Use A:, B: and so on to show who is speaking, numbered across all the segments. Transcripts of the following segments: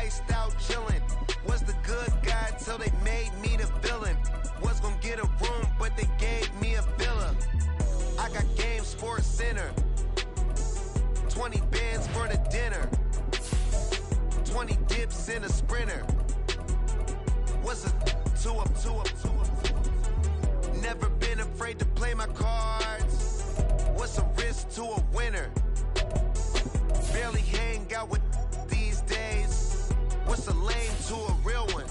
A: iced out chillin'. Was the good guy till they made me the villain. Was gonna get a room, but they gave me a villa. I got game Sports Center. 20 bands for the dinner. 20 dips in a sprinter. What's a two up? Never been afraid to play my cards. What's a risk to a winner? Barely hang out with these days. What's a lame to a real one?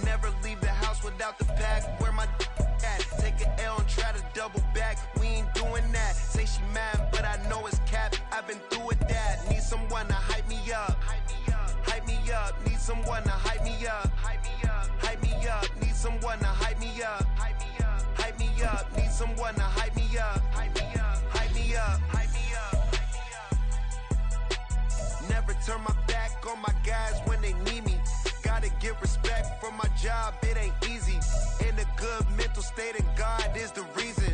A: Never leave the house without the pack. Where my at? Take an L and try to double back. We ain't doing that. Say she mad, but I know it's cap. I've been through with that. Need someone to hype me up. Hype me up. Need someone to hype me up. Hype me up. Need someone to hype me up. Hype me up. Need someone to hype me up. Hype me up. Never turn my back on my guys when they need me. Gotta give respect for my job, it ain't easy. In a good mental state and God is the reason.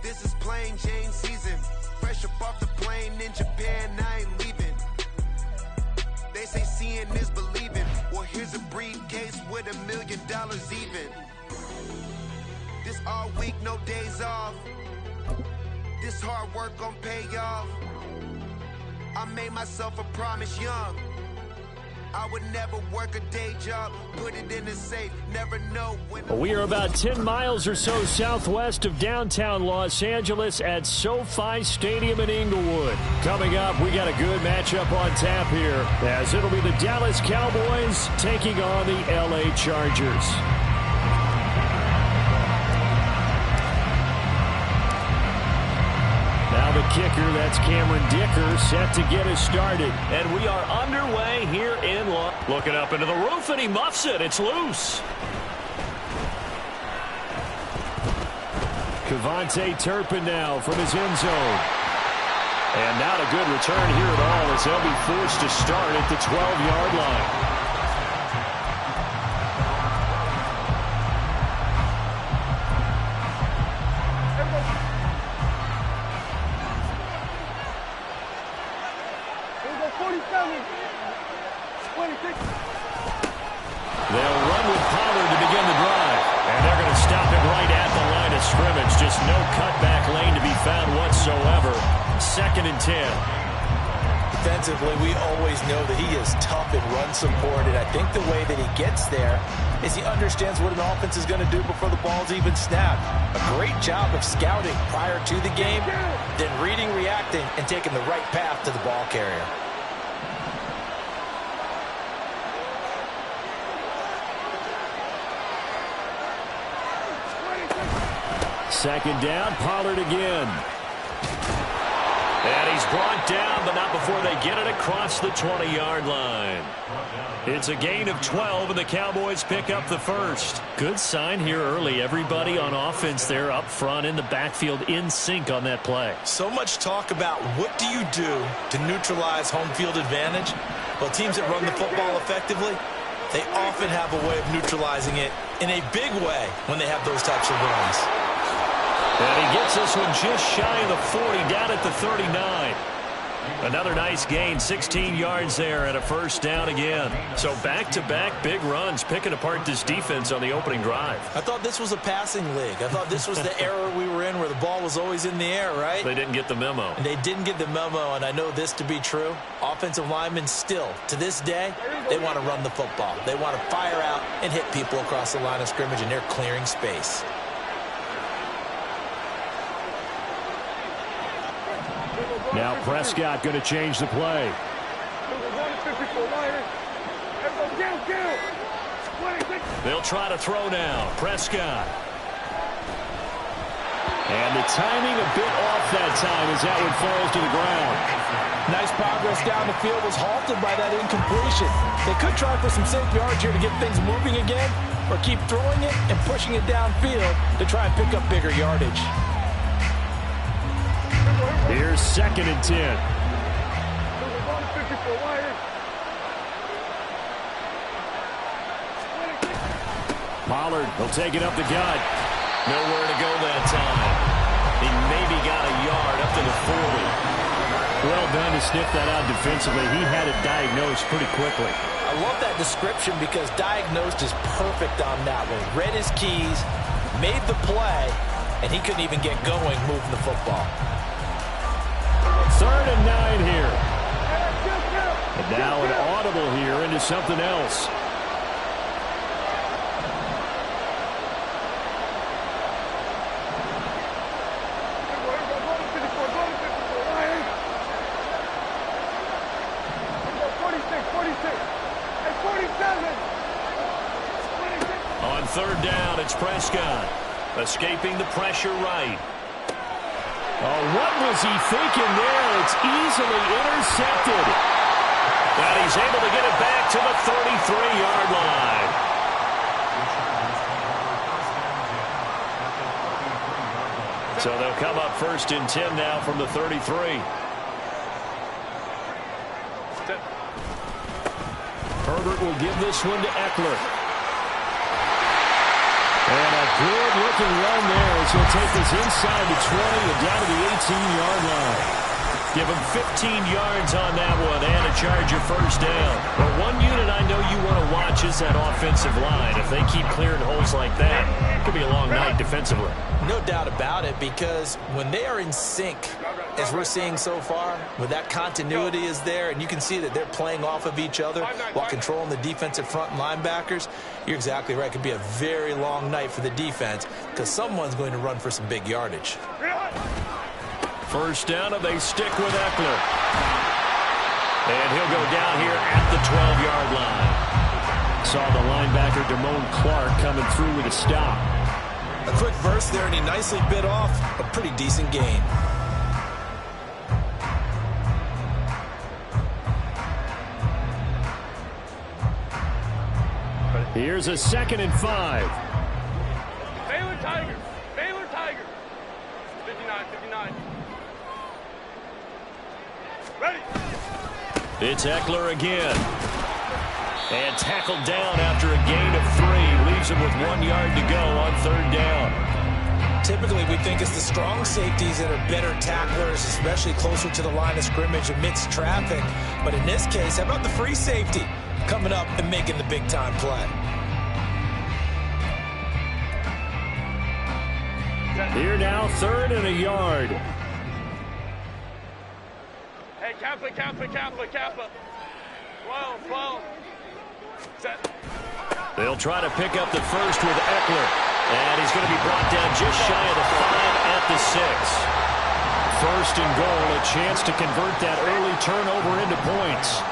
A: This is plain Jane season. Fresh up off the plane in Japan, I ain't leaving. They say seeing is believing. Well, here's a briefcase with $1 million even. This all week, no days off. This hard work gon' pay off. I made myself a promise young. I would never work a day job, put it in the safe, never know when.
B: We are about 10 miles or so southwest of downtown Los Angeles at SoFi Stadium in Inglewood. Coming up, we got a good matchup on tap here, as it'll be the Dallas Cowboys taking on the LA Chargers. Now the kicker, that's Cameron Dicker, set to get us started. And we are underway here in looking up into the roof, and he muffs it. It's loose. Cavante Turpin now from his end zone. And not a good return here at all, as they'll be forced to start at the 12-yard line. They'll run with Pollard to begin the drive. And they're going to stop it right at the line of scrimmage. Just no cutback lane to be found whatsoever. 2nd and 10.
C: Defensively, we always know that he is tough in run support. And I think the way that he gets there is he understands what an offense is going to do before the ball's even snapped. A great job of scouting prior to the game, then reading, reacting, and taking the right path to the ball carrier.
B: 2nd down, Pollard again. And he's brought down, but not before they get it across the 20-yard line. It's a gain of 12, and the Cowboys pick up the first. Good sign here early. Everybody on offense there up front in the backfield in sync on that play.
C: So much talk about what do you do to neutralize home field advantage? Well, teams that run the football effectively, they often have a way of neutralizing it in a big way when they have those types of runs.
B: And he gets this one just shy of the 40, down at the 39. Another nice gain, 16 yards there, and a first down again. So back-to-back big runs, picking apart this defense on the opening drive.
C: I thought this was a passing league. I thought this was the era we were in where the ball was always in the air, right?
B: They didn't get the memo.
C: And they didn't get the memo, and I know this to be true. Offensive linemen still, to this day, they want to run the football. They want to fire out and hit people across the line of scrimmage, and they're clearing space.
B: Now Prescott going to change the play. They'll try to throw now. Prescott. And the timing a bit off that time as that one falls to the ground.
D: Nice progress down the field, was halted by that incompletion. They could try for some safe yards here to get things moving again, or keep throwing it and pushing it downfield to try and pick up bigger yardage.
B: Here's 2nd and 10. Pollard will take it up the gut. Nowhere to go that time. He maybe got a yard up to the 40. Well done to sniff that out defensively. He had it diagnosed pretty quickly.
C: I love that description because diagnosed is perfect on that one. Read his keys, made the play, and he couldn't even get going moving the football.
B: 3rd and 9 here. And now an audible here into something else. On 3rd down, it's Prescott. Escaping the pressure right. Oh, what was he thinking there? It's easily intercepted. And he's able to get it back to the 33-yard line. So they'll come up 1st and 10 now from the 33. Herbert will give this one to Eckler. And a good-looking run there as he'll take this inside the 20 and down to the 18-yard line. Give him 15 yards on that one and a Charger 1st down. But one unit I know you want to watch is that offensive line. If they keep clearing holes like that, it could be a long night defensively.
C: No doubt about it, because when they are in sync, as we're seeing so far, when that continuity is there and you can see that they're playing off of each other while controlling the defensive front linebackers, you're exactly right. It could be a very long night for the defense because someone's going to run for some big yardage.
B: 1st down, and they stick with Eckler. And he'll go down here at the 12-yard line. Saw the linebacker, Damone Clark, coming through with a stop.
C: A quick burst there, and he nicely bit off a pretty decent gain.
B: Here's a 2nd and 5.
E: Baylor Tigers. Baylor Tigers. 59, 59. Ready.
B: It's Eckler again. And tackled down after a gain of 3. Leaves him with 1 yard to go on 3rd down.
C: Typically, we think it's the strong safeties that are better tacklers, especially closer to the line of scrimmage amidst traffic. But in this case, how about the free safety coming up and making the big-time play?
B: Here now, 3rd and a yard.
E: Hey, Kappa, Kappa, Kappa, Kappa. 12. Set.
B: They'll try to pick up the 1st with Eckler. And he's going to be brought down just shy of the 5 at the 6. 1st and goal, a chance to convert that early turnover into points.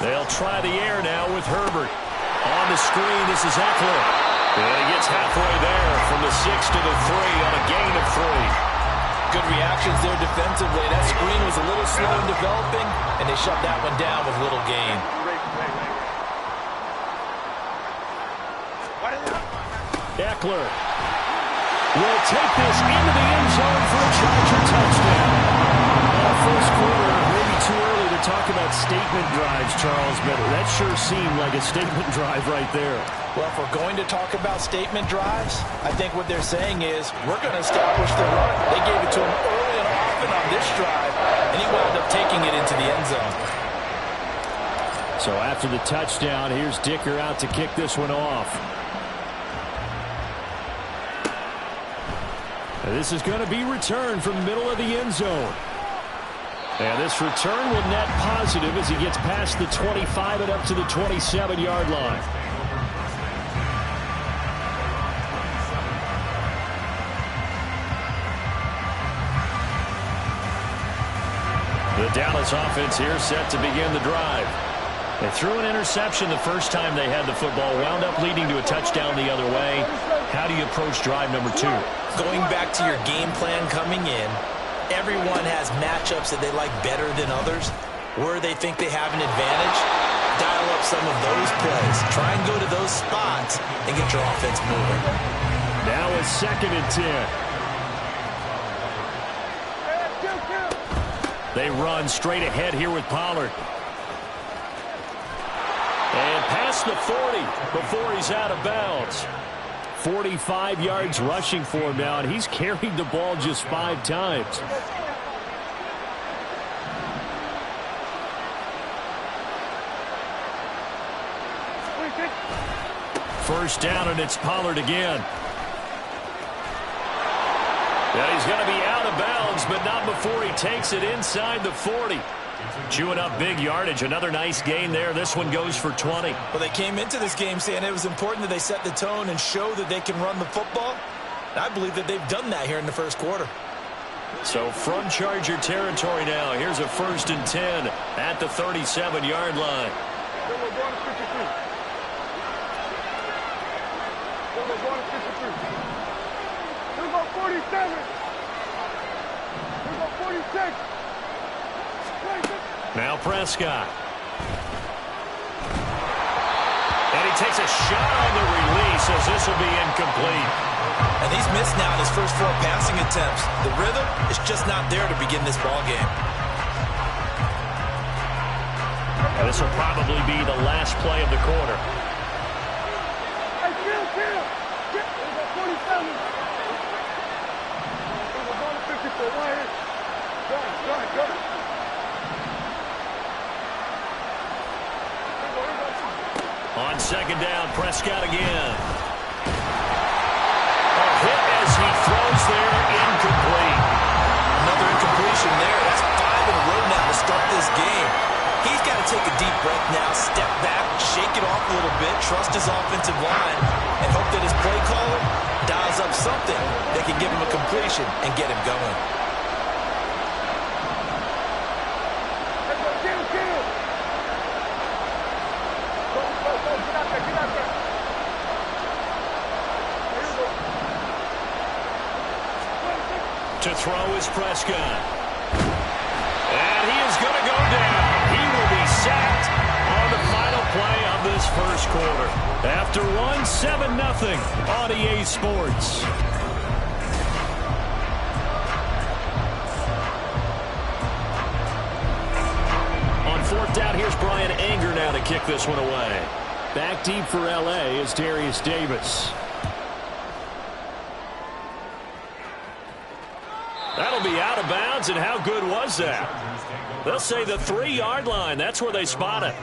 B: They'll try the air now with Herbert. On the screen, this is Eckler. And he gets halfway there from the 6 to the 3 on a gain of 3.
C: Good reactions there defensively. That screen was a little slow in developing, and they shut that one down with little gain.
B: Eckler will take this into the end zone for a Charger touchdown. First quarter, maybe too early to talk about statement drives, Charles, but that sure seemed like a statement drive right there.
C: Well, if we're going to talk about statement drives, I think what they're saying is we're going to establish the run. They gave it to him early and often on this drive, and he wound up taking it into the end zone.
B: So after the touchdown, here's Dicker out to kick this one off. And this is going to be returned from the middle of the end zone. And this return will net positive as he gets past the 25 and up to the 27-yard line. The Dallas offense here set to begin the drive. They threw an interception the first time they had the football, wound up leading to a touchdown the other way. How do you approach drive number 2?
C: Going back to your game plan coming in, everyone has matchups that they like better than others. Where they think they have an advantage, dial up some of those plays. Try and go to those spots and get your offense moving.
B: Now a 2nd and 10. They run straight ahead here with Pollard. And past the 40 before he's out of bounds. 45 yards rushing for him now, and he's carried the ball just 5 times. First down, and it's Pollard again. Yeah, he's going to be out of bounds, but not before he takes it inside the 40. Chewing up big yardage. Another nice gain there. This one goes for 20.
D: Well, they came into this game saying it was important that they set the tone and show that they can run the football. And I believe that they've done that here in the first quarter.
B: So from Charger territory now, here's a 1st and 10 at the 37-yard line.
E: Here's about 47. Here's about 46.
B: Now Prescott. And he takes a shot on the release as this will be incomplete.
D: And he's missed now his first 4 passing attempts. The rhythm is just not there to begin this ball game.
B: And this will probably be the last play of the quarter.
E: Hey, Kill. Here's about 47. Here's about 54. Right here. Go.
B: On 2nd down, Prescott again. A hit as he throws there, incomplete.
D: Another incompletion there. That's 5 in a row now to start this game. He's got to take a deep breath now, step back, shake it off a little bit, trust his offensive line, and hope that his play caller dials up something that can give him a completion and get him going.
B: To throw is Prescott. And he is going to go down. He will be sacked on the final play of this first quarter. After one, 7-0 on EA Sports. On 4th down, here's Brian Anger now to kick this one away. Back deep for L.A. is Darius Davis. That'll be out of bounds, and how good was that? They'll say the 3-yard line. That's where they spot it.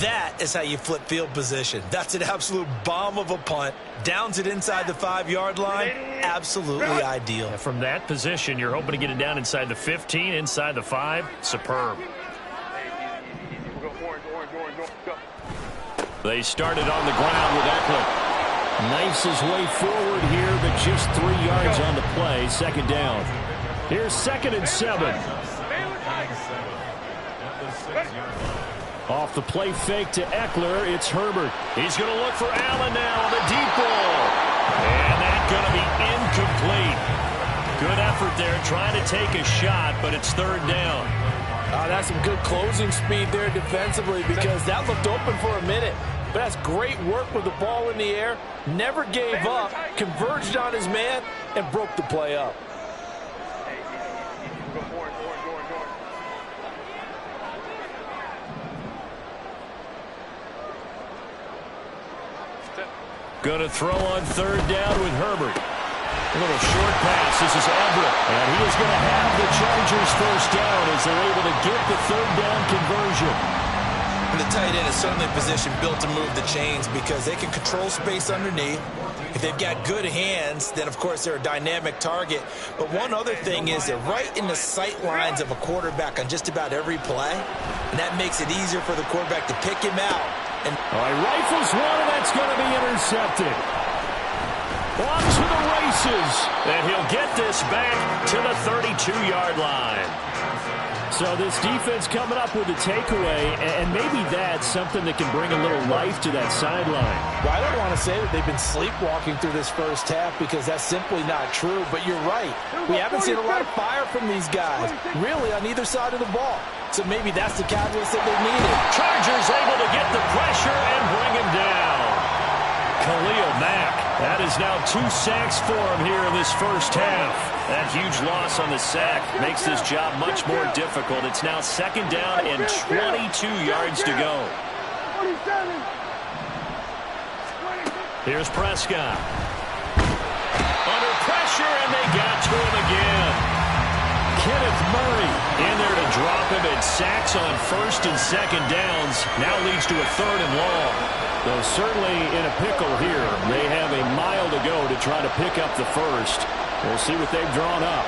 D: That is how you flip field position. That's an absolute bomb of a punt. Downs it inside the 5-yard line. Absolutely ideal.
B: And from that position, you're hoping to get it down inside the 15, inside the 5. Superb. They started on the ground with Eckler. Knifes his way forward here, but just 3 yards on the play. 2nd down. Here's 2nd and 7. Off the play fake to Eckler, it's Herbert. He's going to look for Allen now on the deep ball. And that's going to be incomplete. Good effort there, trying to take a shot, but it's 3rd down.
D: That's some good closing speed there defensively, because that looked open for a minute. But that's great work with the ball in the air. Never gave up, converged on his man, and broke the play up.
B: Going to throw on 3rd down with Herbert. A little short pass. This is Everett. And he is going to have the Chargers 1st down as they're able to get the 3rd down conversion.
D: And the tight end is certainly a position built to move the chains because they can control space underneath. If they've got good hands, then, of course, they're a dynamic target. But one other thing is they're right in the sight lines of a quarterback on just about every play. And that makes it easier for the quarterback to pick him out. And
B: all right, rifles one, and that's going to be intercepted. Off to the races. And he'll get this back to the 32-yard line. So this defense coming up with a takeaway, and maybe that's something that can bring a little life to that sideline.
D: Well, I don't want to say that they've been sleepwalking through this first half because that's simply not true, but you're right. We haven't seen a lot of fire from these guys, really, on either side of the ball. So maybe that's the catalyst that they needed.
B: Chargers able to get the pressure and bring him down. Khalil Mack, that is now 2 sacks for him here in this first half. That huge loss on the sack makes this job much more difficult. It's now 2nd down and 22 yards to go. Here's Prescott. Under pressure, and they got to him again. Kenneth Murray in there to drop him, and sacks on first and second downs. Now leads to a third and long. Though certainly in a pickle here. They have a mile to go to try to pick up the first. We'll see what they've drawn up.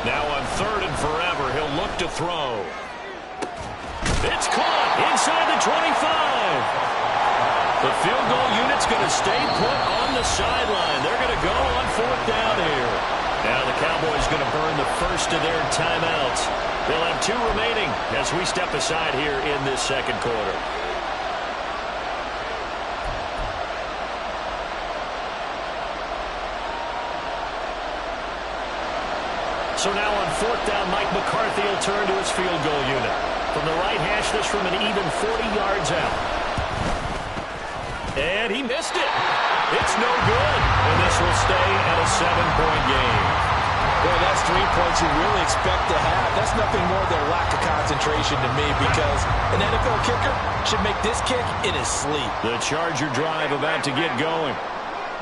B: Now on third and forever, he'll look to throw. It's caught inside the 25. The field goal unit's going to stay put on the sideline. They're going to go on fourth down here. Now the Cowboys going to burn the first of their timeouts. They'll have 2 remaining as we step aside here in this second quarter. So now on fourth down, Mike McCarthy will turn to his field goal unit. From the right hash, this from an even 40 yards out. And he missed it. It's no good. And this will stay at a 7-point game.
D: Boy, that's 3 points you really expect to have. That's nothing more than a lack of concentration to me, because an NFL kicker should make this kick in his sleep.
B: The Charger drive about to get going.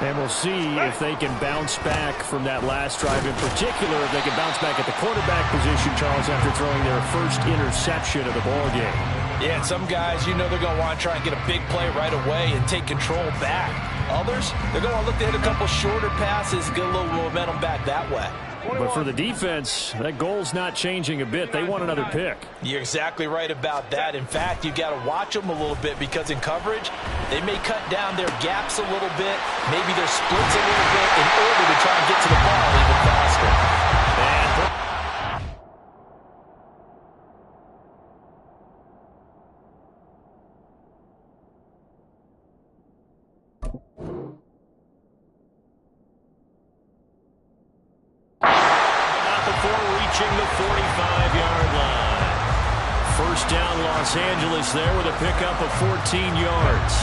B: And we'll see if they can bounce back from that last drive. In particular, if they can bounce back at the quarterback position, Charles, after throwing their first interception of the ballgame.
D: Yeah, and some guys, you know they're going to want to try and get a big play right away and take control back. Others, they're going to look to hit a couple shorter passes, get a little momentum back that way.
B: But for the defense, that goal's not changing a bit. They want another pick.
D: You're exactly right about that. In fact, you got to watch them a little bit, because in coverage, they may cut down their gaps a little bit, maybe their splits a little bit, in order to try and get to the ball even faster.
B: The 45-yard line. First down, Los Angeles there with a pickup of 14 yards.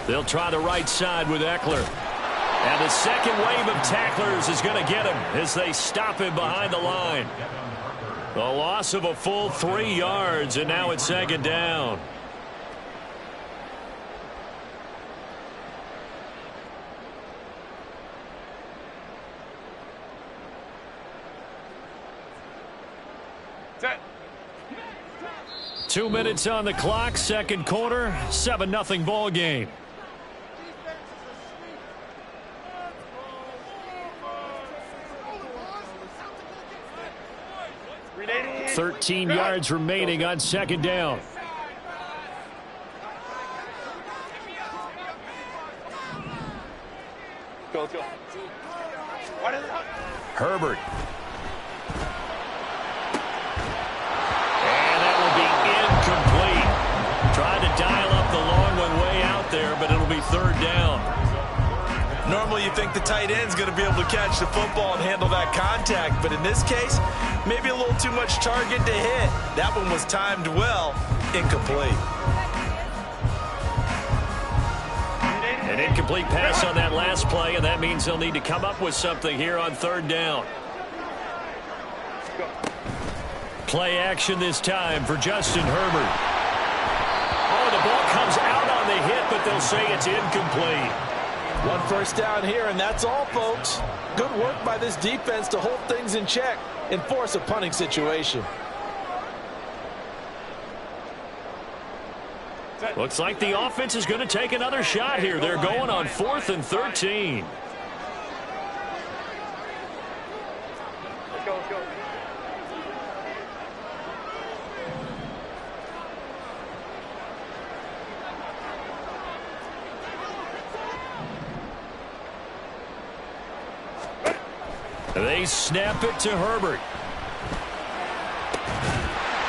B: They'll try the right side with Eckler. And the second wave of tacklers is going to get him as they stop him behind the line. The loss of a full 3 yards, and now it's second down. Set. 2 minutes on the clock, second quarter, 7-0 ball game. Thirteen yards remaining on second down.
E: Go.
B: Herbert. And that will be incomplete. Trying to dial up the long one way out there, but it'll be third down.
C: Normally you think the tight end's going to be able to catch the football and handle that contact, but in this case, maybe a little too much target to hit. That one was timed well, incomplete.
B: An incomplete pass on that last play, and that means they'll need to come up with something here on third down. Play action this time for Justin Herbert. Oh, the ball comes out on the hit, but they'll say it's incomplete.
D: One first down here, and that's all, folks. Good work by this defense to hold things in check and force a punting situation.
B: Looks like the offense is going to take another shot here. They're going on 4th and 13.
E: Let's go.
B: They snap it to Herbert.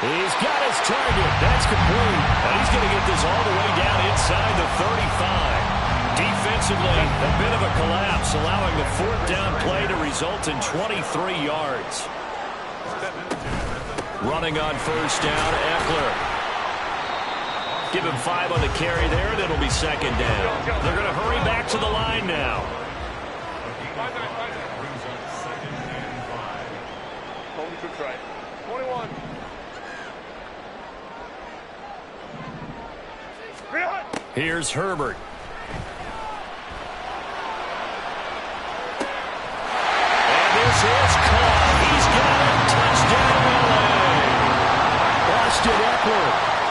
B: He's got his target. That's complete. And he's going to get this all the way down inside the 35. Defensively, a bit of a collapse, allowing the fourth down play to result in 23 yards. Running on first down, Eckler. Give him 5 on the carry there, and it'll be second down. They're going to hurry back to the line now.
E: Home to try. 21.
B: Here's Herbert. And this is caught. He's got it. Touchdown, LA. Austin Eckler.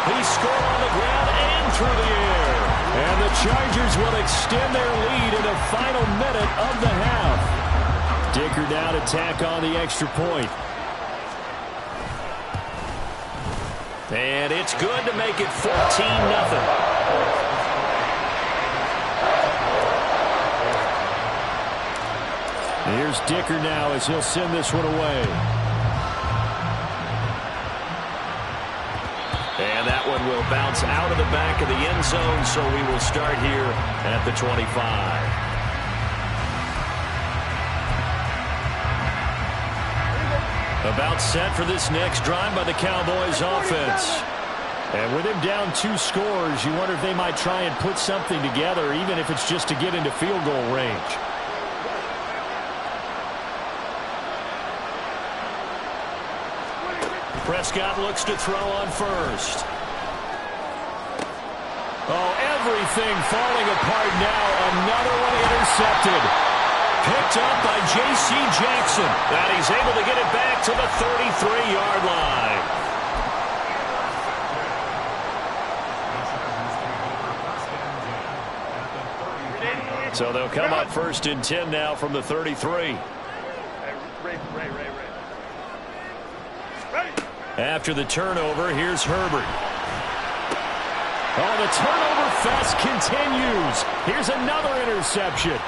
B: He scored on the ground and through the air. And the Chargers will extend their lead in the final minute of the half. Dicker now to tack on the extra point. And it's good to make it 14-0. Here's Dicker now as he'll send this one away. And that one will bounce out of the back of the end zone, so we will start here at the 25. About set for this next drive by the Cowboys offense. And with him down 2 scores, you wonder if they might try and put something together, even if it's just to get into field goal range. Prescott looks to throw on first. Oh, everything falling apart now. Another one intercepted. Picked up by J.C. Jackson. And he's able to get it back to the 33-yard line. So they'll come up 1st and 10 now from the 33. After the turnover, here's Herbert. Oh, the turnover fest continues. Here's another interception.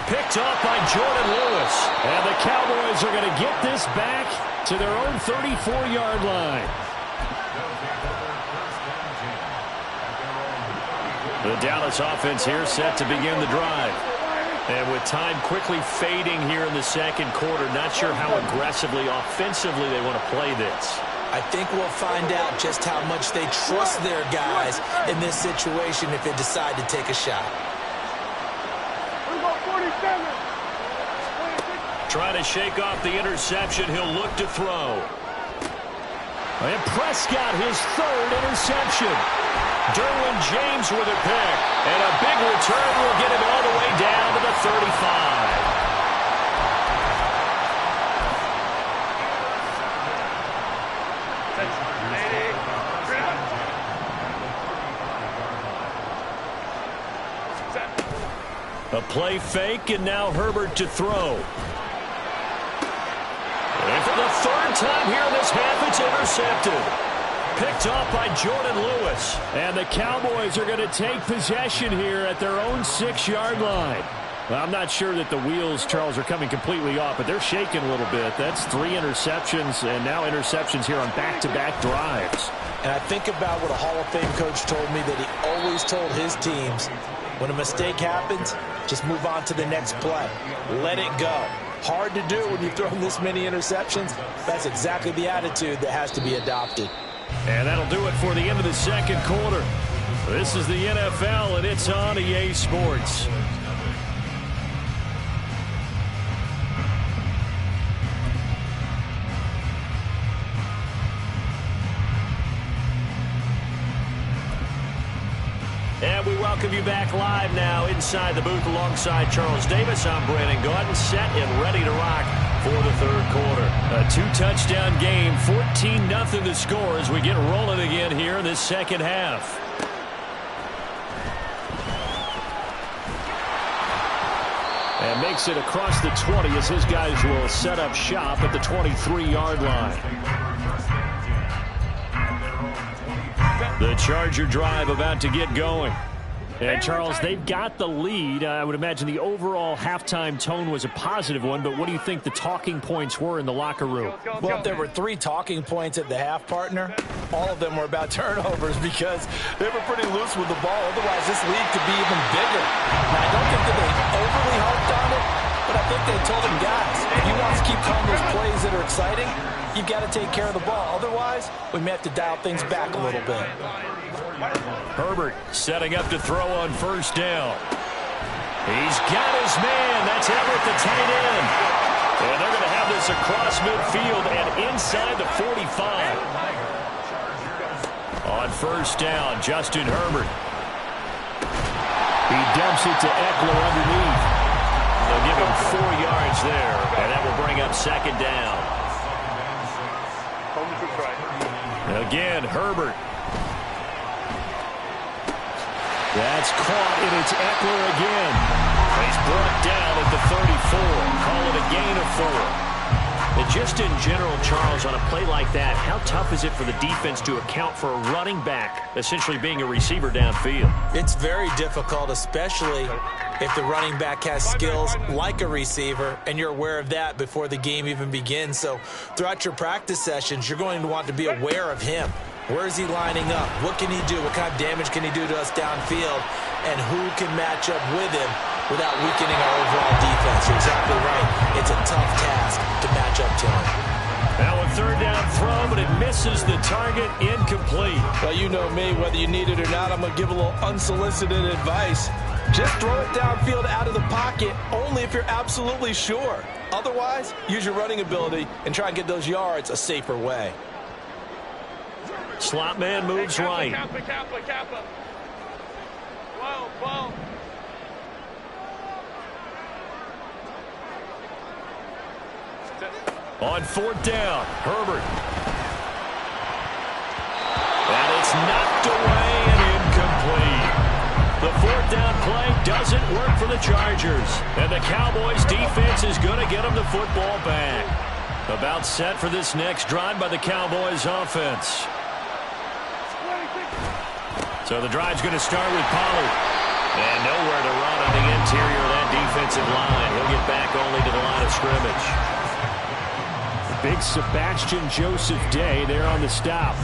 B: Picked off by Jordan Lewis. And the Cowboys are going to get this back to their own 34-yard line. The Dallas offense here set to begin the drive. And with time quickly fading here in the second quarter, not sure how aggressively, offensively they want to play this.
C: I think we'll find out just how much they trust their guys in this situation if they decide to take a shot.
B: Trying to shake off the interception. He'll look to throw. And Prescott, his 3rd interception. Derwin James with a pick. And a big return will get him all the way down to the 35. A play fake, and now Herbert to throw. And for the 3rd time here in this half, it's intercepted. Picked off by Jordan Lewis. And the Cowboys are going to take possession here at their own 6-yard line. Well, I'm not sure that the wheels, Charles, are coming completely off, but they're shaking a little bit. That's 3 interceptions, and now interceptions here on back-to-back drives.
C: And I think about what a Hall of Fame coach told me that he always told his teams, when a mistake happens, just move on to the next play. Let it go. Hard to do when you've thrown this many interceptions. That's exactly the attitude that has to be adopted.
B: And that'll do it for the end of the second quarter. This is the NFL, and it's on EA Sports. And we welcome you back live now inside the booth alongside Charles Davis. I'm Brandon Gaudin, set and ready to rock for the 3rd quarter. A 2-touchdown game, 14-0 the score as we get rolling again here in this second half. And makes it across the 20 as his guys will set up shop at the 23-yard line. The Charger drive about to get going. And, Charles, they've got the lead. I would imagine the overall halftime tone was a positive one, but what do you think the talking points were in the locker room?
C: Well, if there were 3 talking points at the half, partner, all of them were about turnovers because they were pretty loose with the ball. Otherwise, this lead could be even bigger. Now, I don't think that they overly harped on it, but I think they told them, guys, if you want to keep calling those plays that are exciting, you've got to take care of the ball. Otherwise, we may have to dial things back a little bit.
B: Herbert setting up to throw on 1st down. He's got his man. That's Everett, the tight end. And they're going to have this across midfield and inside the 45. On first down, Justin Herbert. He dumps it to Eckler underneath. They'll give him 4 yards there, and that will bring up second down. Again, Herbert. That's caught, and it's Eckler again. He's brought down at the 34. Call it a gain of 4. And just in general, Charles, on a play like that, how tough is it for the defense to account for a running back essentially being a receiver downfield?
C: It's very difficult, especially if the running back has skills like a receiver, and you're aware of that before the game even begins. So throughout your practice sessions, you're going to want to be aware of him. Where is he lining up? What can he do? What kind of damage can he do to us downfield? And who can match up with him without weakening our overall defense? You're exactly right. It's a tough task to match up to him.
B: Now a third down throw, but it misses the target, incomplete.
D: Well, you know me, whether you need it or not, I'm going to give a little unsolicited advice. Just throw it downfield out of the pocket only if you're absolutely sure. Otherwise, use your running ability and try and get those yards a safer way.
B: Slot man moves right. On fourth down, Herbert. And it's knocked away and incomplete. The fourth down play doesn't work for the Chargers. And the Cowboys defense is going to get them the football back. About set for this next drive by the Cowboys offense. So the drive's going to start with Pollard. And nowhere to run on the interior of that defensive line. He'll get back only to the line of scrimmage. Big Sebastian Joseph Day there on the stop.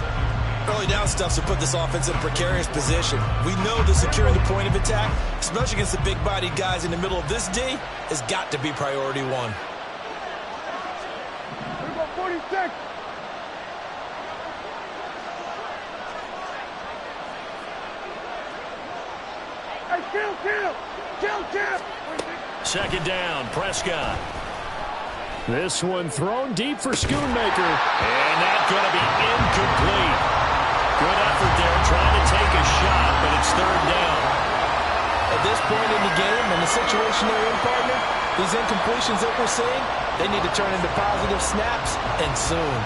C: Early down stuff to put this offense in a precarious position. We know that securing the point of attack, especially against the big-bodied guys in the middle of this D, has got to be priority one.
E: Here we go, 46. Hey, kill.
B: Second down, Prescott. This one thrown deep for Schoonmaker. And that's going to be incomplete. Good effort there, trying to take a shot, but it's third down.
D: At this point in the game and the situation they're in, partner, these incompletions that we're seeing, they need to turn into positive snaps, and soon.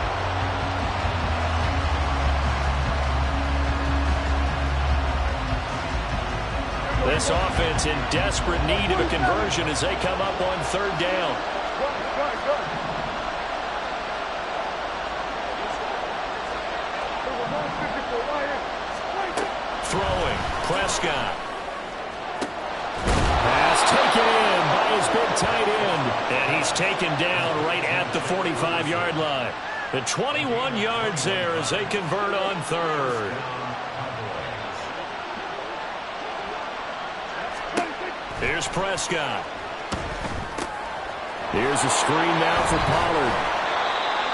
B: This offense in desperate need of a conversion as they come up on third down. Throwing, Prescott. Pass taken in by his big tight end. And he's taken down right at the 45-yard line. The 21 yards there as they convert on third. Here's Prescott. Here's a screen now for Pollard.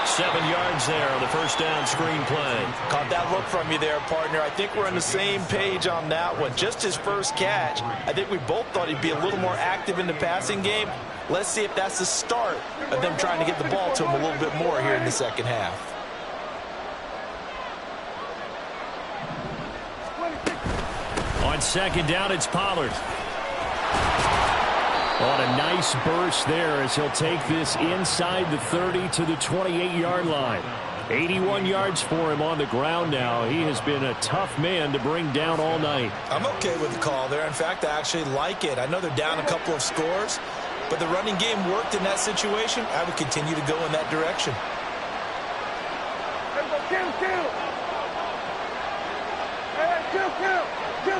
B: 7 yards there on the first down screen play.
C: Caught that look from you there, partner. I think we're on the same page on that one. Just his first catch. I think we both thought he'd be a little more active in the passing game. Let's see if that's the start of them trying to get the ball to him a little bit more here in the second half.
B: On second down, it's Pollard. On a nice burst there as he'll take this inside the 30 to the 28-yard line. 81 yards for him on the ground now. He has been a tough man to bring down all night.
C: I'm okay with the call there. In fact, I actually like it. I know they're down a couple of scores, but the running game worked in that situation. I would continue to go in that direction.
E: Kill. Hey, kill. Here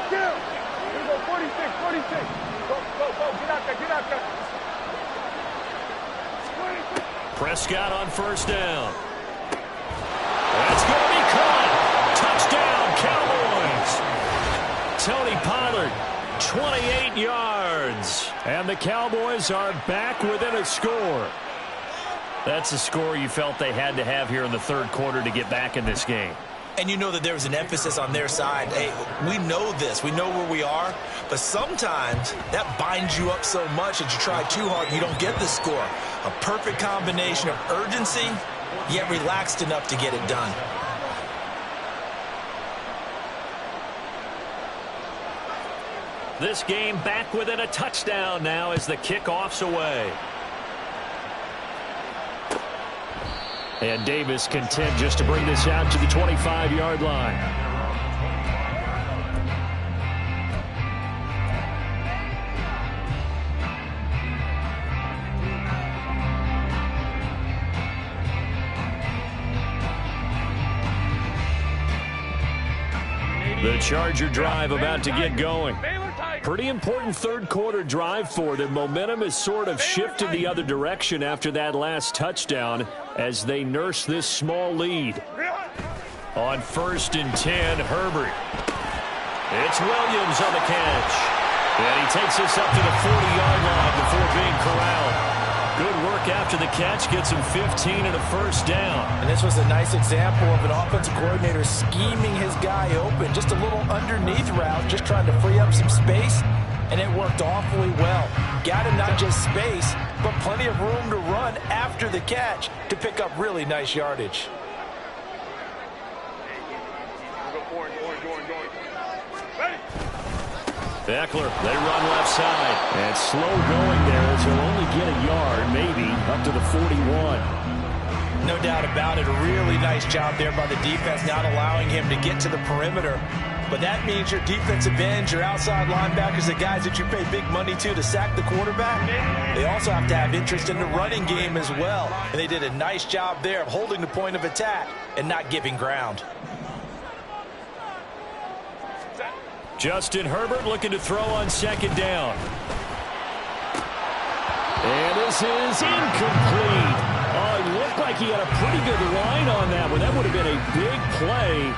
E: we go, 46. Go, get out there.
B: Prescott on first down. That's going to be caught. Touchdown, Cowboys. Tony Pollard, 28 yards. And the Cowboys are back within a score. That's a score you felt they had to have here in the third quarter to get back in this game.
C: And you know that there's an emphasis on their side. Hey, we know this. We know where we are. But sometimes that binds you up so much that you try too hard and you don't get the score. A perfect combination of urgency, yet relaxed enough to get it done.
B: This game back within a touchdown now as the kickoff's away. And Davis content just to bring this out to the 25-yard line. The Charger drive about to get going. Pretty important third-quarter drive for them. Momentum has sort of shifted the other direction after that last touchdown as they nurse this small lead. On 1st and 10, Herbert. It's Williams on the catch. And he takes this up to the 40-yard line before being corralled. Good work after the catch, gets him 15 and a first down.
D: And this was a nice example of an offensive coordinator scheming his guy open. Just a little underneath route, just trying to free up some space, and it worked awfully well. Got him not just space, but plenty of room to run after the catch to pick up really nice yardage.
B: Eckler, they run left side. And slow going there as he'll only get a yard, maybe, up to the 41.
C: No doubt about it. A really nice job there by the defense, not allowing him to get to the perimeter. But that means your defensive ends, your outside linebackers, the guys that you pay big money to sack the quarterback, they also have to have interest in the running game as well. And they did a nice job there of holding the point of attack and not giving ground.
B: Justin Herbert looking to throw on 2nd down. And this is incomplete. Oh, it looked like he had a pretty good line on that one. That would have been a big play,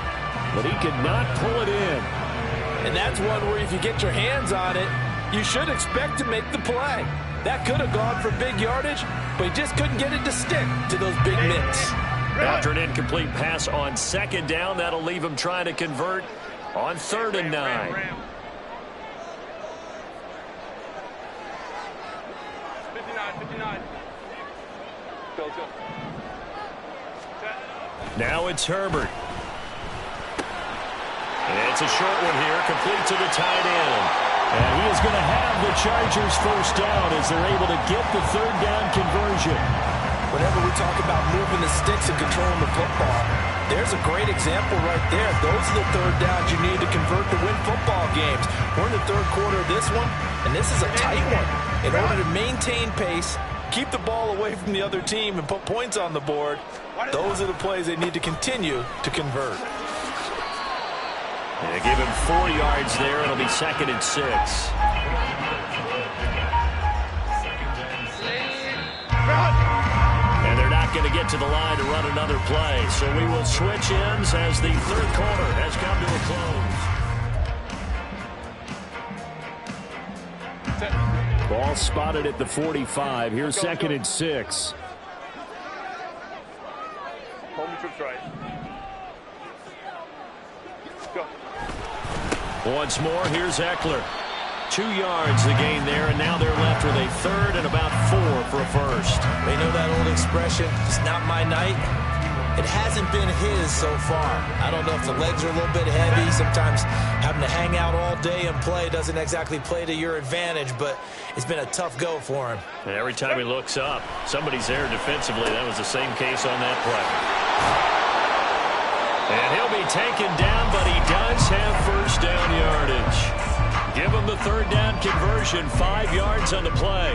B: but he could not pull it in.
D: And that's one where if you get your hands on it, you should expect to make the play. That could have gone for big yardage, but he just couldn't get it to stick to those big mitts.
B: After an incomplete pass on 2nd down, that'll leave him trying to convert on 3rd and 9.
E: 59. Go.
B: Now it's Herbert. And it's a short one here, complete to the tight end. And he is going to have the Chargers first down as they're able to get the 3rd down conversion.
D: Whenever we talk about moving the sticks and controlling the football, there's a great example right there. Those are the 3rd downs you need to convert to win football games. We're in the 3rd quarter of this one, and this is a tight one. In order to maintain pace, keep the ball away from the other team, and put points on the board, those are the plays they need to continue to convert.
B: They give him 4 yards there. It'll be 2nd and 6. And they're not going to get to the line to run another play. So we will switch ends as the 3rd quarter has come to a close. Ball spotted at the 45. Here's 2nd and 6.
E: Hold me trips right. Go.
B: Once more, here's Eckler. 2 yards the gain there, and now they're left with a 3rd and about 4 for a first.
C: They know that old expression, it's not my night. It hasn't been his so far. I don't know if the legs are a little bit heavy. Sometimes having to hang out all day and play doesn't exactly play to your advantage, but it's been a tough go for him.
B: And every time he looks up, somebody's there defensively. That was the same case on that play. And he'll be taken down, but he does have first down yardage. Give him the 3rd down conversion, 5 yards on the play.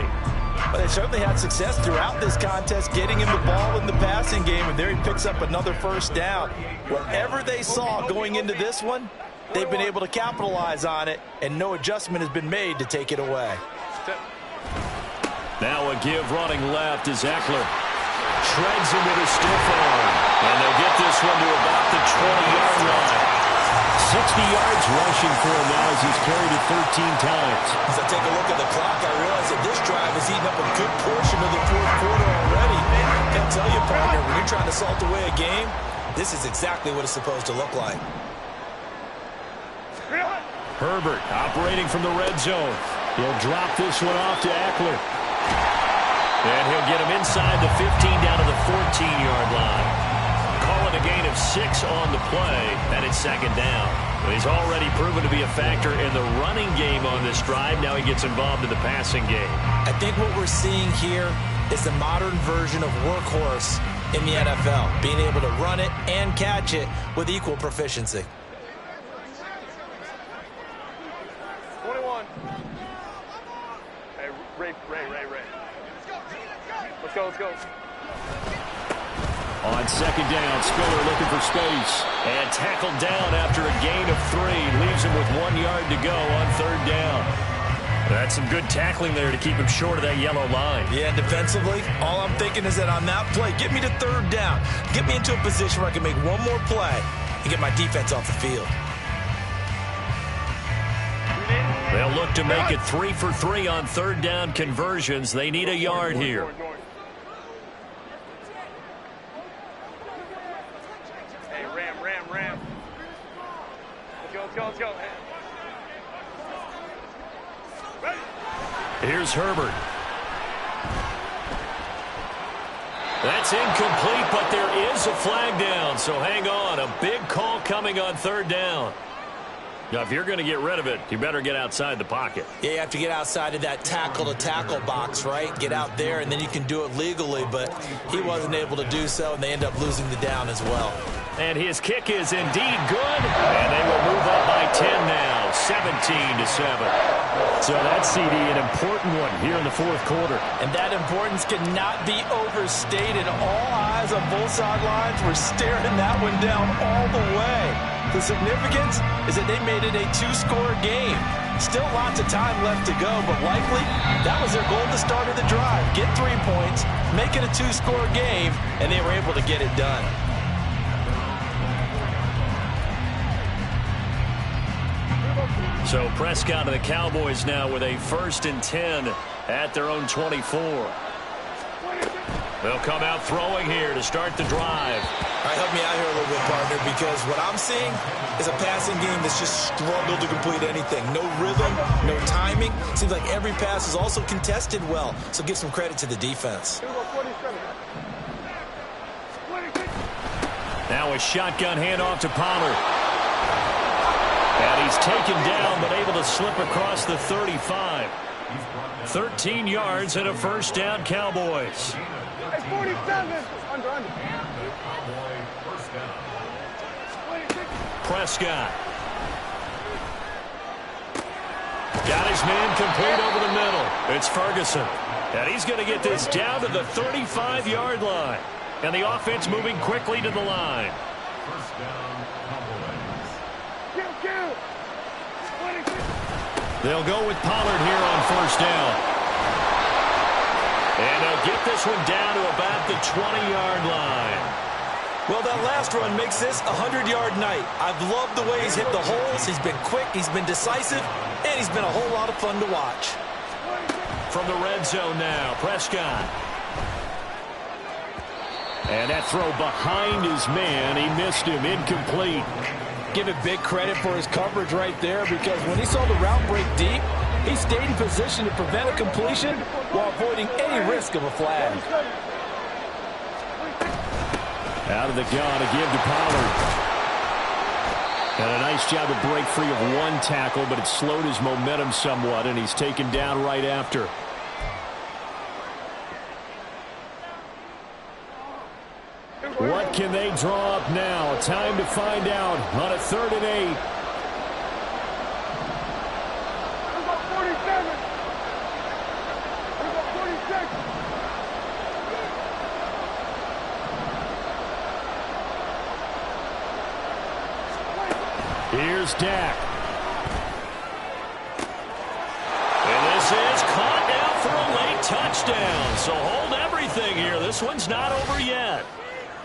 D: But they certainly had success throughout this contest, getting him the ball in the passing game, and there he picks up another first down. Whatever they saw going into this one, they've been able to capitalize on it, and no adjustment has been made to take it away.
B: Now a give running left is Eckler. Shreds him with a stiff arm. And they'll get this one to about the 20-yard line. 60 yards rushing for him now as he's carried it 13 times.
C: As I take a look at the clock, I realize that this drive has eaten up a good portion of the 4th quarter already. I tell you, partner, when you're trying to salt away a game, This is exactly what it's supposed to look like.
B: Herbert operating from the red zone. He'll drop this one off to Eckler. And he'll get him inside the 15 down to the 14-yard line. Calling a gain of 6 on the play, and it's second down. He's already proven to be a factor in the running game on this drive. Now he gets involved in the passing game.
C: I think what we're seeing here is the modern version of workhorse in the NFL, being able to run it and catch it with equal proficiency.
E: 21. Hey, Ray. Let's go.
B: On second down, Spiller looking for space. And tackled down after a gain of 3. Leaves him with 1 yard to go on third down. That's some good tackling there to keep him short of that yellow line.
C: Yeah, defensively, all I'm thinking is that on that play, get me to third down. Get me into a position where I can make one more play and get my defense off the field.
B: They'll look to make it 3 for 3 on third down conversions. They need a yard here.
E: Hey, Ram. Let's go. Ready?
B: Here's Herbert. That's incomplete, but there is a flag down, so hang on. A big call coming on third down. Now, if you're going to get rid of it, you better get outside the pocket.
C: Yeah, you have to get outside of that tackle-to-tackle box, right? Get out there, and then you can do it legally, but he wasn't able to do so, and they end up losing the down as well.
B: And his kick is indeed good, and they will move up by 10 now, 17-7. So that's, CD, an important one here in the fourth quarter.
D: And that importance cannot be overstated. All eyes on both sidelines were staring that one down all the way. The significance is that they made it a 2-score game. Still lots of time left to go, but likely that was their goal at the start of the drive. Get 3 points, make it a 2-score game, and they were able to get it done.
B: So Prescott and the Cowboys now with a 1st and 10 at their own 24. They'll come out throwing here to start the drive.
C: All right, help me out here a little bit, partner, because what I'm seeing is a passing game that's just struggled to complete anything. No rhythm, no timing. Seems like every pass is also contested well, so give some credit to the defense.
B: Now a shotgun handoff to Pollard. And he's taken down, but able to slip across the 35. 13 yards and a first down, Cowboys.
E: Hey, 47. Under.
B: Prescott. Got his man complete over the middle. It's Ferguson. And he's going to get this down to the 35-yard line. And the offense moving quickly to the line. They'll go with Pollard here on first down. And they'll get this one down to about the 20-yard line.
C: Well, that last run makes this a 100-yard night. I've loved the way he's hit the holes. He's been quick, he's been decisive, and he's been a whole lot of fun to watch.
B: From the red zone now, Prescott. And that throw behind his man. He missed him, incomplete.
D: Give it big credit for his coverage right there, because when he saw the route break deep, he stayed in position to prevent a completion while avoiding any risk of a flag.
B: Out of the gun to give to Pollard. And a nice job to break free of one tackle, but it slowed his momentum somewhat, and he's taken down right after. What can they draw up now? Time to find out on a 3rd and 8. Here's Dak. And this is caught down for a late touchdown. So hold everything here. This one's not over yet.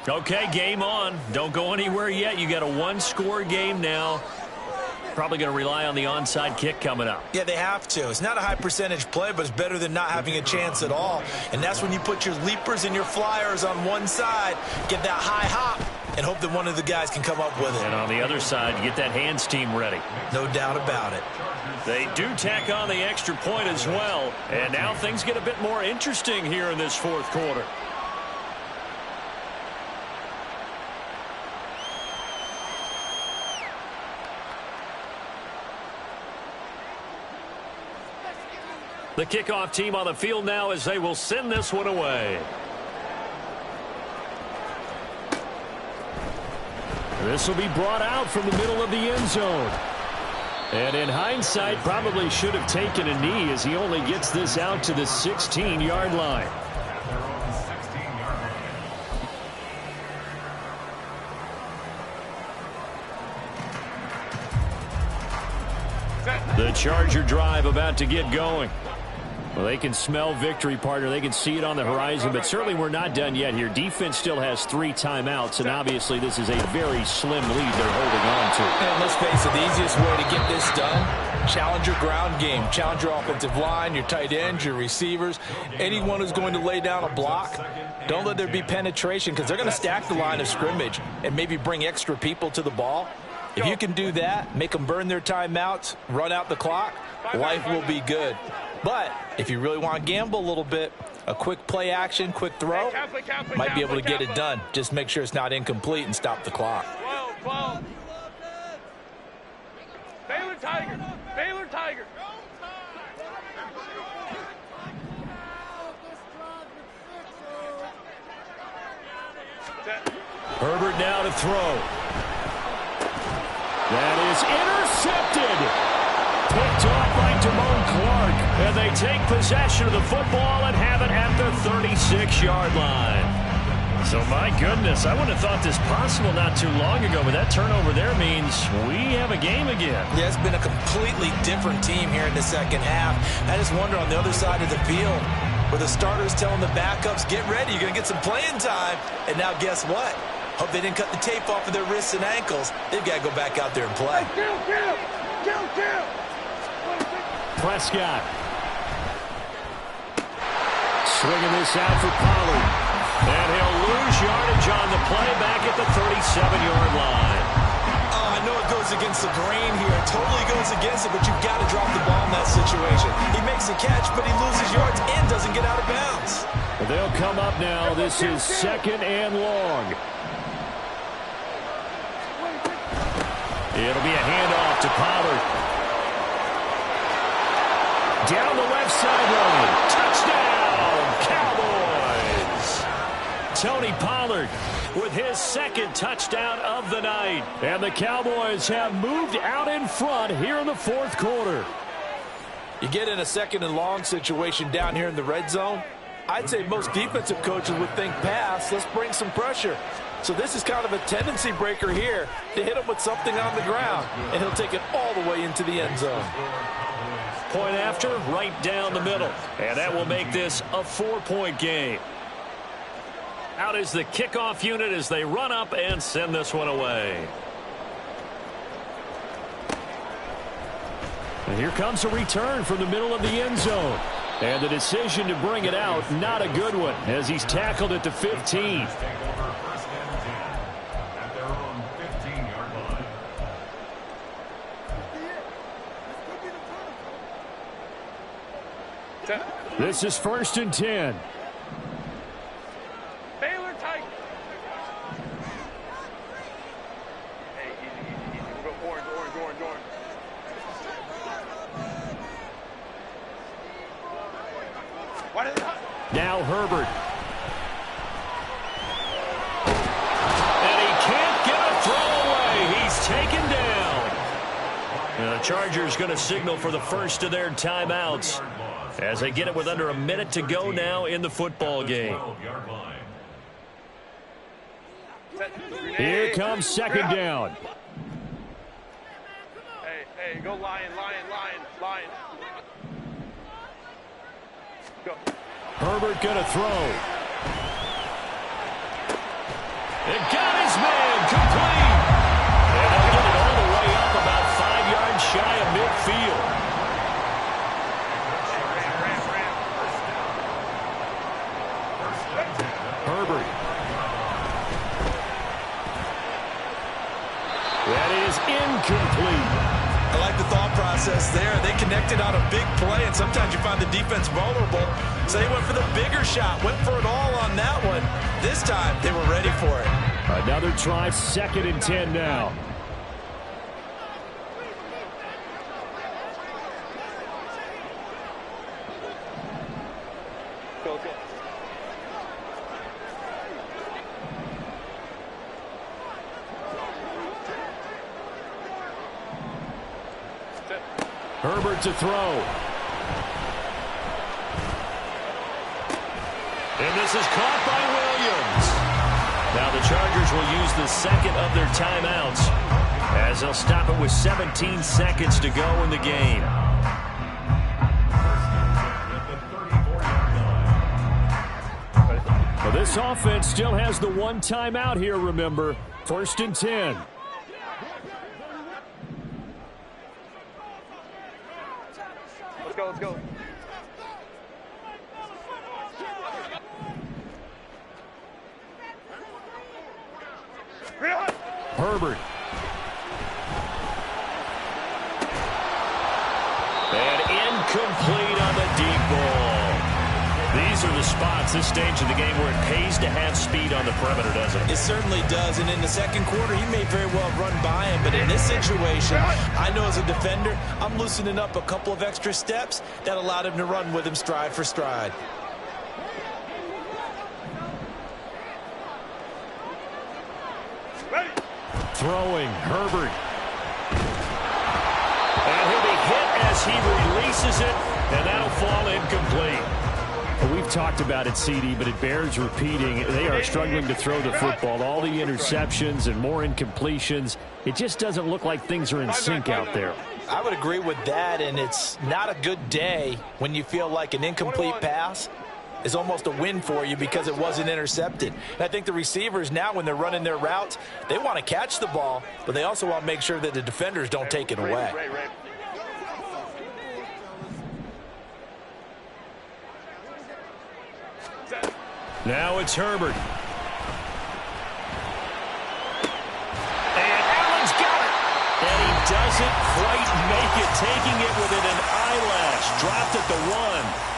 B: Okay, game on. Don't go anywhere yet. You got a 1-score game now. Probably going to rely on the onside kick coming up.
C: Yeah, they have to. It's not a high percentage play, but it's better than not having a chance at all. And that's when you put your leapers and your flyers on one side, get that high hop, and hope that one of the guys can come up with it.
B: And on the other side, get that hands team ready.
C: No doubt about it.
B: They do tack on the extra point as well. And now things get a bit more interesting here in this fourth quarter. The kickoff team on the field now as they will send this one away. This will be brought out from the middle of the end zone. And in hindsight, probably should have taken a knee as he only gets this out to the 16-yard line. The Charger drive about to get going. Well, they can smell victory, partner. They can see it on the horizon, but certainly we're not done yet here. Defense still has 3 timeouts, and obviously this is a very slim lead they're holding on to.
D: And let's face it, the easiest way to get this done, challenge your ground game. Challenge your offensive line, your tight ends, your receivers, anyone who's going to lay down a block. Don't let there be penetration because they're going to stack the line of scrimmage and maybe bring extra people to the ball. If you can do that, make them burn their timeouts, run out the clock, life will be good. But if you really want to gamble a little bit, a quick play action, quick throw, might be able to get it done. Just make sure it's not incomplete and stop the clock.
E: 12. Baylor Tiger. Baylor Tiger.
B: Herbert now to throw. That is intercepted. Picked off by Damone Clark. And they take possession of the football and have it at the 36-yard line. So, my goodness, I wouldn't have thought this possible not too long ago, but that turnover there means we have a game again.
C: Yeah, it's been a completely different team here in the second half. I just wonder on the other side of the field, where the starters telling the backups, get ready, you're going to get some playing time. And now guess what? Hope they didn't cut the tape off of their wrists and ankles. They've got to go back out there and play.
E: Kill.
B: Prescott. Swinging this out for Pollard. And he'll lose yardage on the play back at the 37-yard line.
C: Oh, I know it goes against the grain here. It totally goes against it, but you've got to drop the ball in that situation. He makes a catch, but he loses yards and doesn't get out of bounds.
B: They'll come up now. This is 2nd and long. It'll be a handoff to Pollard. Down the left sideline. Touchdown, Cowboys. Tony Pollard with his 2nd touchdown of the night. And the Cowboys have moved out in front here in the fourth quarter.
D: You get in a 2nd and long situation down here in the red zone, I'd say most defensive coaches would think pass. Let's bring some pressure. So this is kind of a tendency breaker here to hit him with something on the ground, and he'll take it all the way into the end zone.
B: Point after, right down the middle. And that will make this a 4-point game. Out is the kickoff unit as they run up and send this one away. And here comes a return from the middle of the end zone. And the decision to bring it out, not a good one, as he's tackled at the 15. This is 1st and 10.
E: Baylor Tiger. Hey, easy. We'll go orange. Why did they...
B: Now Herbert. And he can't get a throw away. He's taken down. And the Chargers going to signal for the first of their timeouts as they get it with under a minute to go now in the football game. Here comes 2nd down.
E: Hey, go lion. Go.
B: Herbert going to throw. It got his man complete. And they'll get it all the way up about 5 yards shy of midfield. incomplete.
C: I like the thought process there. They connected on a big play, and sometimes you find the defense vulnerable. So they went for the bigger shot, went for it all on that one. This time, they were ready for it.
B: Another try, 2nd and 10 now. Herbert to throw. And this is caught by Williams. Now the Chargers will use the 2nd of their timeouts as they'll stop it with 17 seconds to go in the game. Well, this offense still has the 1 timeout here, remember. 1st and 10.
E: Let's go.
B: Herbert. And incomplete on the deep ball. These are the spots, this stage of the game, where it pays to have speed on the perimeter, doesn't it?
C: It certainly does, and in the second quarter, he may very well run by him, but in this situation, I know as a defender, I'm loosening up a couple of extra steps that allowed him to run with him stride for stride.
B: Throwing, Herbert. And he'll be hit as he releases it, and that'll fall incomplete. Well, we've talked about it, CD, but it bears repeating. They are struggling to throw the football. All the interceptions and more incompletions. It just doesn't look like things are in sync out there.
C: I would agree with that, and it's not a good day when you feel like an incomplete pass is almost a win for you because it wasn't intercepted. And I think the receivers now, when they're running their routes, they want to catch the ball, but they also want to make sure that the defenders don't take it away.
B: Now it's Herbert. And Allen's got it. And he doesn't quite make it, taking it within an eyelash. Dropped at the 1.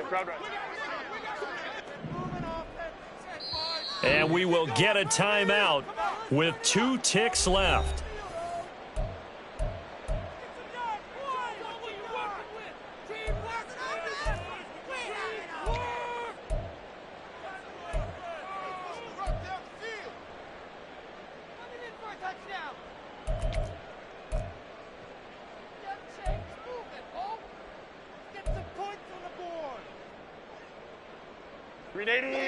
E: Crowd right.
B: And we will get a timeout with 2 ticks left.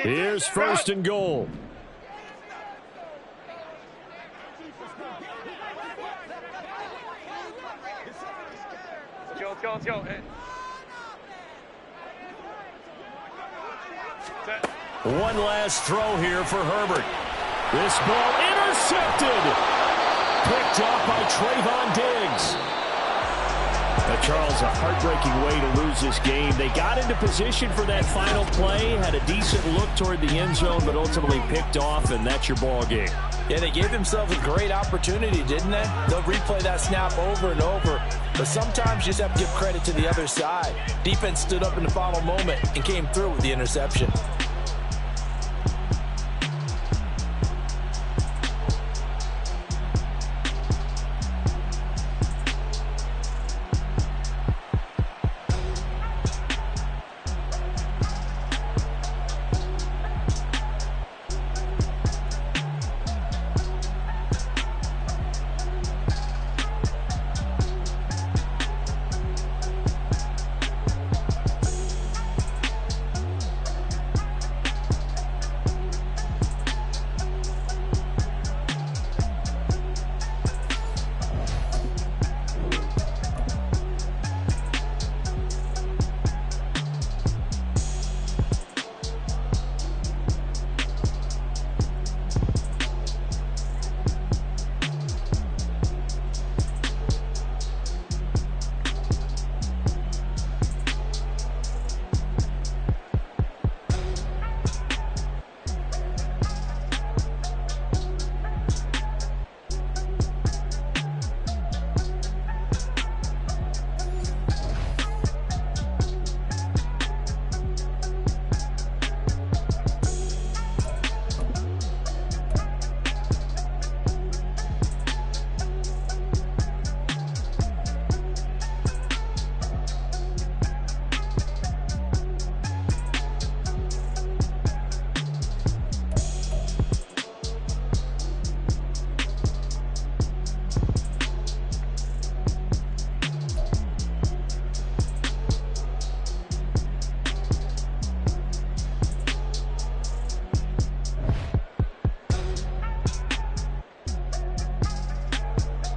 B: Here's 1st and goal.
E: Let's go.
B: One last throw here for Herbert. This ball intercepted. Picked off by Trayvon Diggs. Charles, a heartbreaking way to lose this game. They got into position for that final play, had a decent look toward the end zone, but ultimately picked off, and that's your ball game.
C: Yeah, they gave themselves a great opportunity, didn't they? They'll replay that snap over and over, but sometimes you just have to give credit to the other side. Defense stood up in the final moment and came through with the interception.